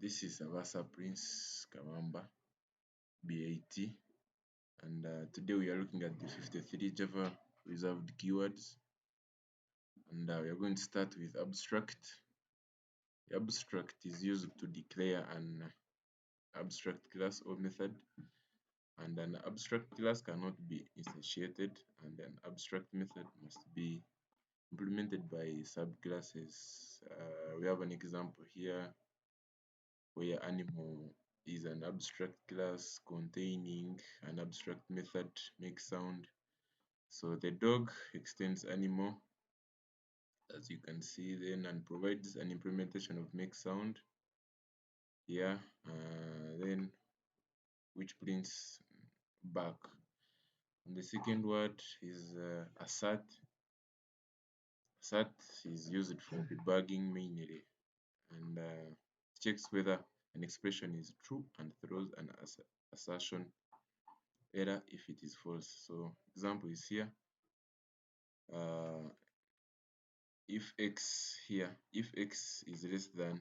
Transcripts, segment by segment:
This is Avasa Prince Kawamba, BAT, and today we are looking at the 53 Java reserved keywords, and we are going to start with abstract. The abstract is used to declare an abstract class or method, and an abstract class cannot be instantiated, and an abstract method must be implemented by subclasses. We have an example here where animal is an abstract class containing an abstract method make sound. So the dog extends animal, as you can see then, and provides an implementation of make sound here, then which prints back. And the second word is assert. Assert is used for debugging mainly, and checks whether an expression is true and throws an assertion error if it is false. So example is here. If x is less than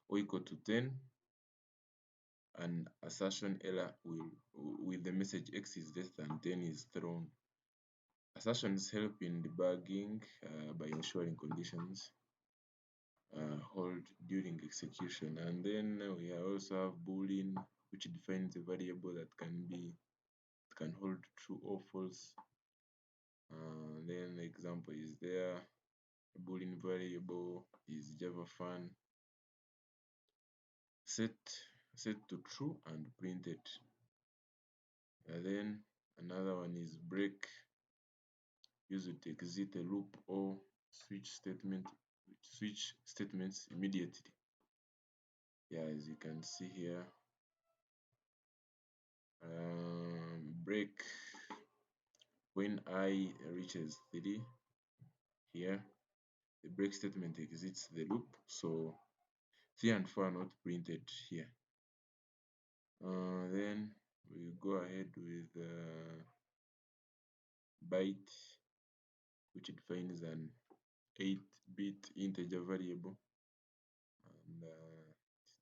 or equal to 10, an assertion error will with the message x is less than 10 is thrown. Assertions help in debugging by ensuring conditions hold during execution. And then we also have boolean, which defines a variable that can hold true or false. Then the example is there. A boolean variable is Java fun set to true and printed. And then another one is break, used to exit a loop or switch statements immediately. Yeah, as you can see here, break when I reaches 3 here. The break statement exits the loop, so 3 and 4 are not printed here. Then we go ahead with byte, which defines an 8-bit integer variable, and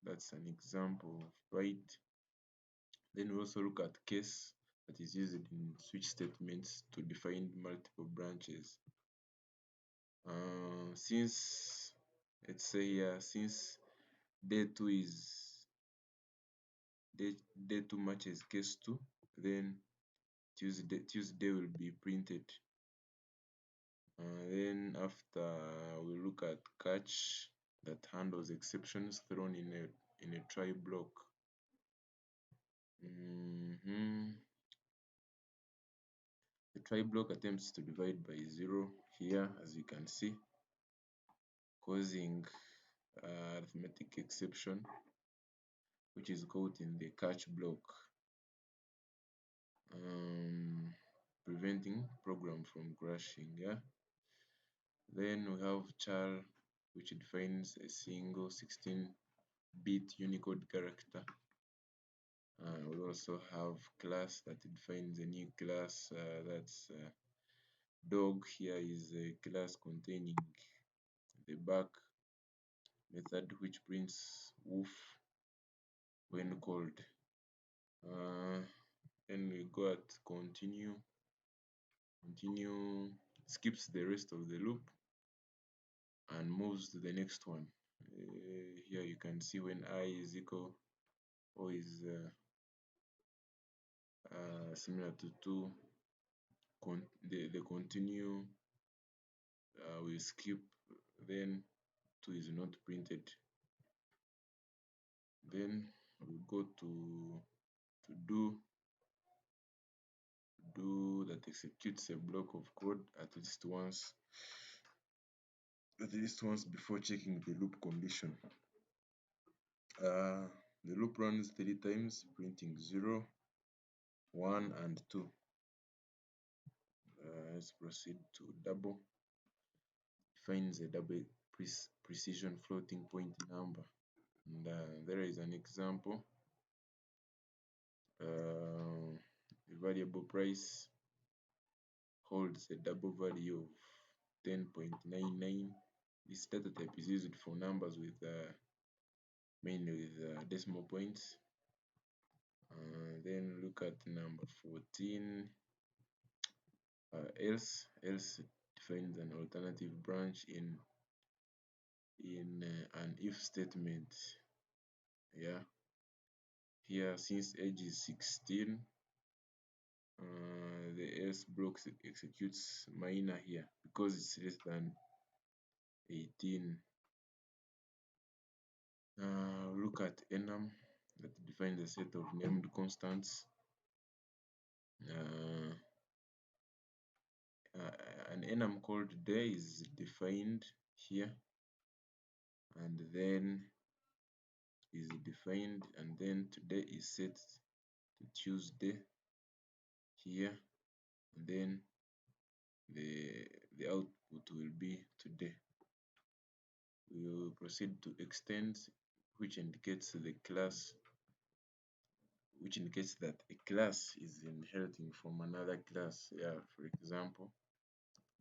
that's an example of byte. Then we also look at case, that is used in switch statements to define multiple branches. Since let's say here, since day2 matches case 2, then Tuesday will be printed. Then after we look at catch, that handles exceptions thrown in a try block. The try block attempts to divide by 0 here, as you can see, causing arithmetic exception, which is caught in the catch block, preventing program from crashing. Yeah. Then we have char, which defines a single 16-bit Unicode character. We also have class that defines a new class, that's dog. Here is a class containing the back method, which prints woof when called. Then we go at continue skips the rest of the loop and moves to the next one. Here you can see when I is equal or is similar to 2, the continue will skip, then 2 is not printed. Then we go to do that executes a block of code at least once before checking the loop condition. The loop runs 3 times, printing 0, 1 and 2. Let's proceed to double. Finds a double precision floating point number, and there is an example. The variable price holds a double value of 10.99. This data type is used for numbers with mainly with decimal points. Then look at number 14. Else defines an alternative branch in an if statement. Yeah, here since age is 16, the else block executes minor here because it's less than 18. Look at enum that defines a set of named constants. Uh, an enum called day is defined here, and then today is set to Tuesday here, and then the output will be today. We will proceed to extend, which indicates that a class is inheriting from another class. Yeah, for example,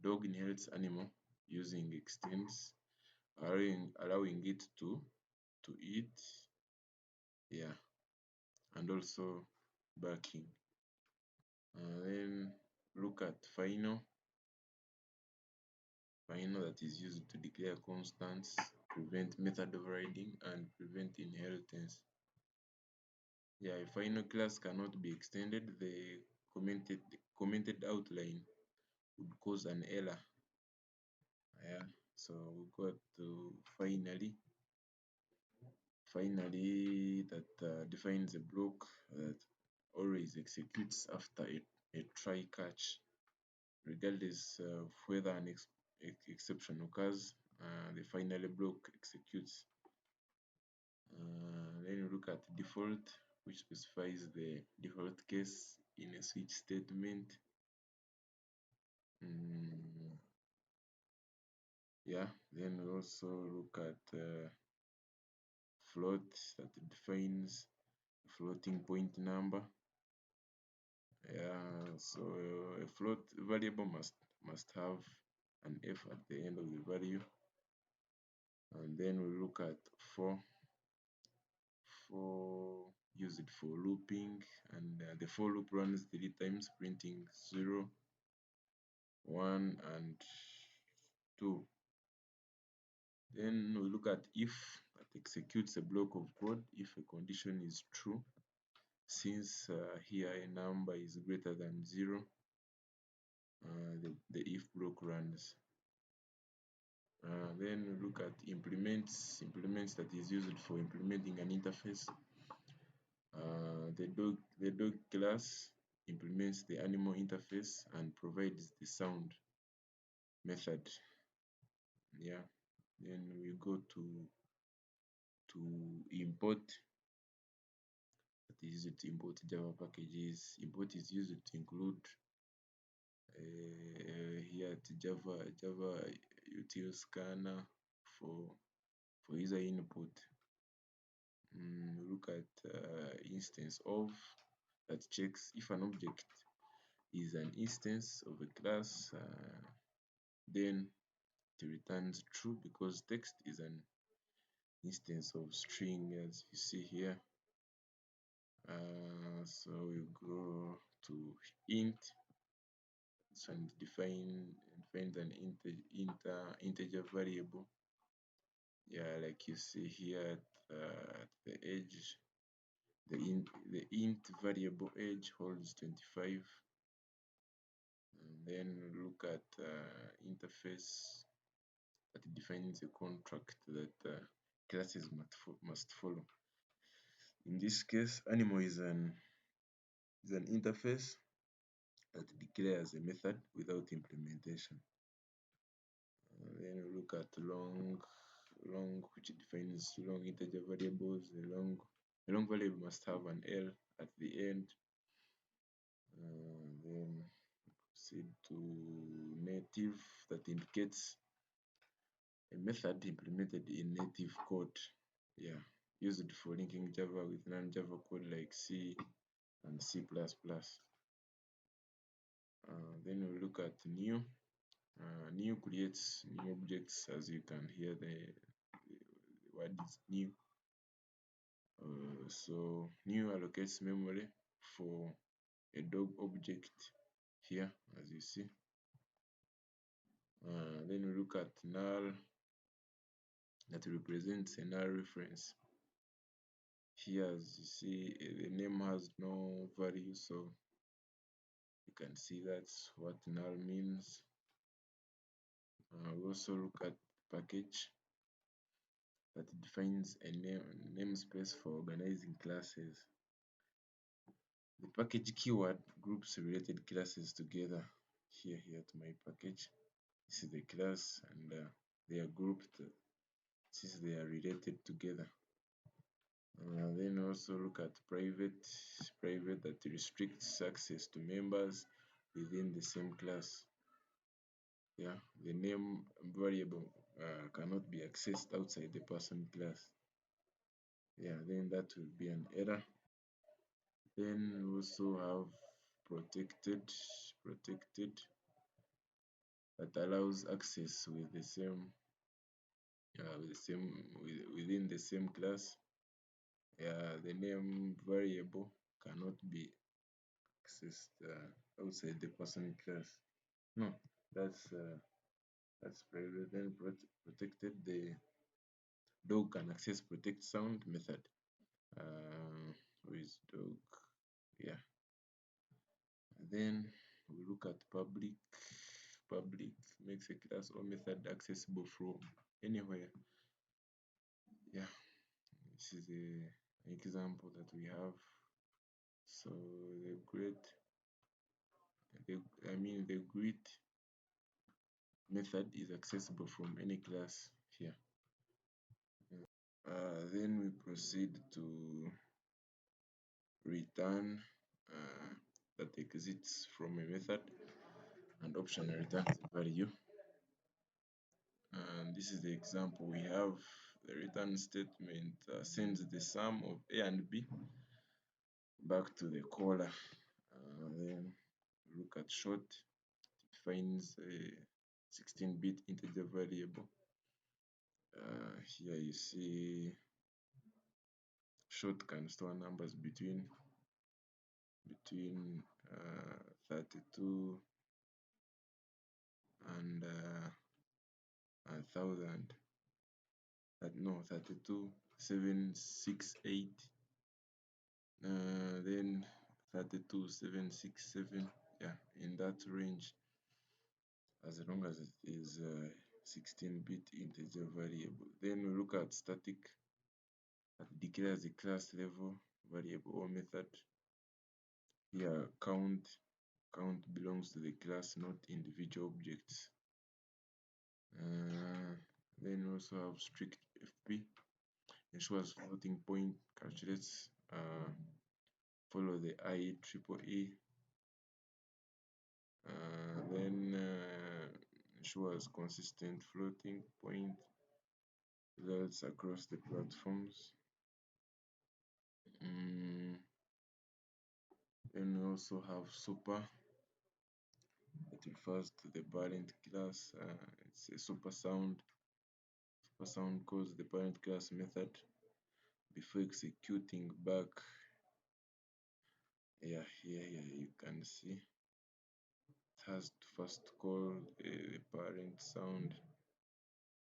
dog inherits animal using extends, allowing it to eat, yeah, and also barking. Then look at final that is used to declare constants, prevent method overriding, and prevent inheritance. Yeah, a final class cannot be extended. The commented outline would cause an error. Yeah, so we got to finally that defines a block that always executes after a try catch, regardless of whether an exception occurs. The final block executes. Then you look at default, which specifies the default case in a switch statement. Yeah, then we also look at float that defines a floating point number. Yeah, so a float variable must have an f at the end of the value. And then we look at for use it for looping, and the for loop runs 3 times, printing 0, 1, and 2. Then we look at if that executes a block of code if a condition is true. Since here a number is greater than 0, the if block runs. Then we look at implements that is used for implementing an interface. The dog class implements the animal interface and provides the sound method. Yeah, then we go to import, that is used to import Java packages. Import is used to include here at Java util scanner for user input. Look at instance of that checks if an object is an instance of a class, then it returns true because text is an instance of string, as you see here. So we go to int, and defines an integer variable. Yeah, like you see here at the edge, the int variable age holds 25. And then look at interface that defines a contract that classes must follow. In this case, animal is an interface that declares a method without implementation. Then we look at long, which defines long integer variables. A long variable must have an L at the end. Then proceed to native, that indicates a method implemented in native code. Yeah, used for linking Java with non-Java code like C and C++. Then we look at new. New creates new objects, as you can hear the word is new. So new allocates memory for a dog object here, as you see. Then we look at null that represents a null reference. Here, as you see, the name has no value, so you can see that's what null means. We also look at package that defines a namespace for organizing classes. The package keyword groups related classes together. Here to my package. This is the class, and they are grouped since they are related together. Then also look at private that restricts access to members within the same class. Yeah, the name variable cannot be accessed outside the person class. Yeah, then that will be an error. Then we also have protected that allows access with the same within the same class. Yeah, the name variable cannot be accessed outside the person class. No, that's private. Then protected, the dog can access protect sound method. With dog, yeah. Then we look at public. Public makes a class or method accessible from anywhere. Yeah, this is an example that we have. So the great, the greet method is accessible from any class here. Then we proceed to return that exits from a method, and option returns a value. And this is the example we have. The return statement sends the sum of A and B back to the caller. Then look at short. It defines a 16-bit integer variable. Here you see short can store numbers between 32 and 1000. No, 32 768. Then 32 767. Yeah, in that range, as long as it is 16-bit integer variable. Then we look at static that declares the class level variable or method. Here count belongs to the class, not individual objects. Then we also have strict FP, ensures floating point calculates follow the IEEE. Then ensures consistent floating point results across the platforms. Then we also have super. It refers to the parent class. It's a super sound. Super sound calls the parent class method before executing back. Yeah, here you can see it has to first call the parent sound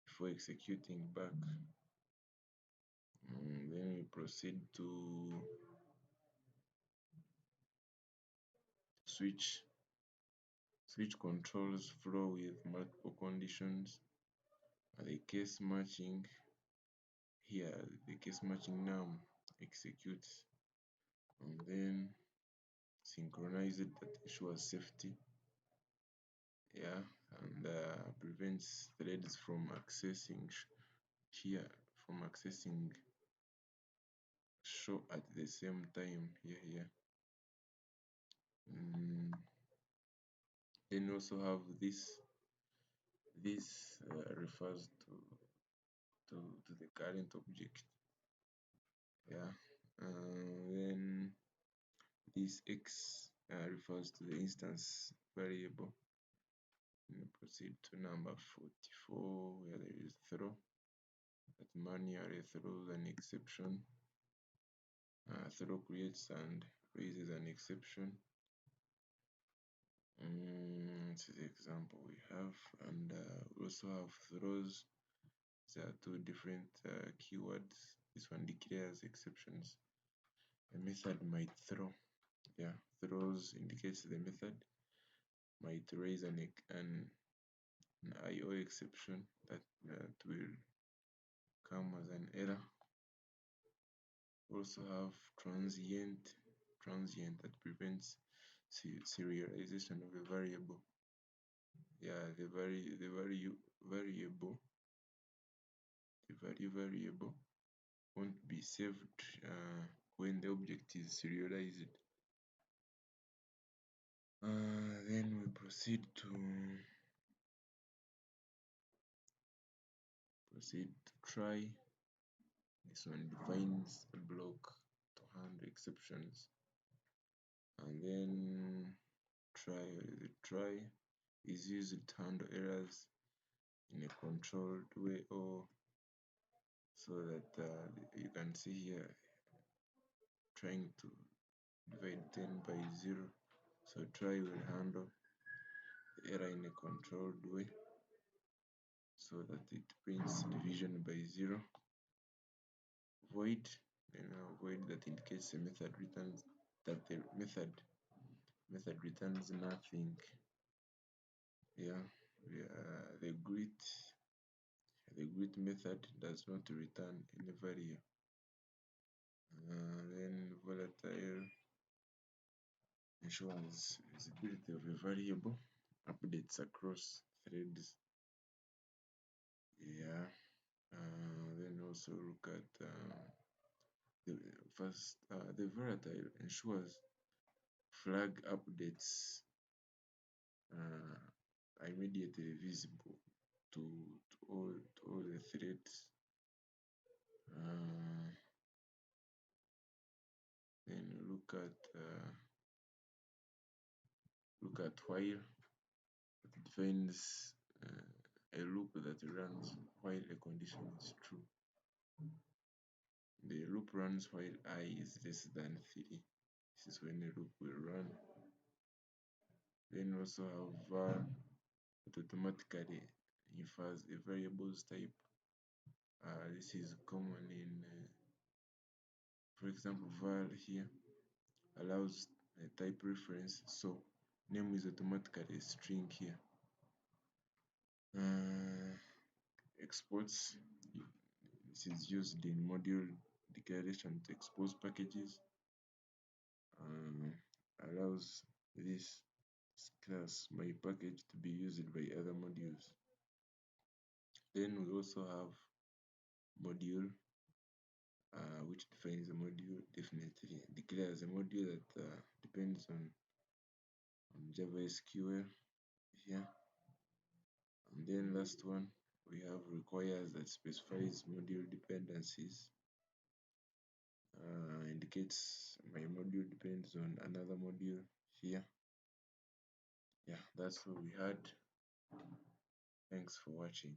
before executing back. Then we proceed to switch controls flow with multiple conditions. The case matching here, the case matching num executes, and then synchronize it that ensures safety. Yeah, and prevents threads from accessing show at the same time here. Then also have this refers to the current object. Yeah, then this x refers to the instance variable. And proceed to number 44, where there is throw that manually throws an exception. Throw creates and raises an exception. This is the example we have, and we also have throws. There are two different keywords. This one declares exceptions. A method might throw. Yeah, throws indicates the method might raise an IO exception that will come as an error. Also have transient that prevents serialization of a variable. Yeah, the variable won't be saved when the object is serialized. Then we proceed to try. This one defines a block to handle exceptions, and then try is used to handle errors in a controlled way, or so that you can see here trying to divide 10 by 0. So try will handle the error in a controlled way so that it prints division by 0. Void, void that indicates the method returns that the method returns nothing. Yeah, the greet method does not return any value. Then volatile ensures visibility of a variable, updates across threads. Yeah. Then also look at the first. The volatile ensures flag updates are immediately visible to all the threads. Then look at while. It defines a loop that runs while a condition is true. The loop runs while I is less than 3. This is when the loop will run. Then also have var that automatically infers a variable's type. This is common in, for example, var here allows a type reference, so name is automatically a string here. Exports, this is used in module declaration to expose packages. Allows this class my package to be used by other modules. Then we also have module, which defines a module, definitely declares a module that depends on Java SQL here. And then last one, we have requires that specifies module dependencies. Indicates my module depends on another module here. Yeah, that's what we had. Thanks for watching.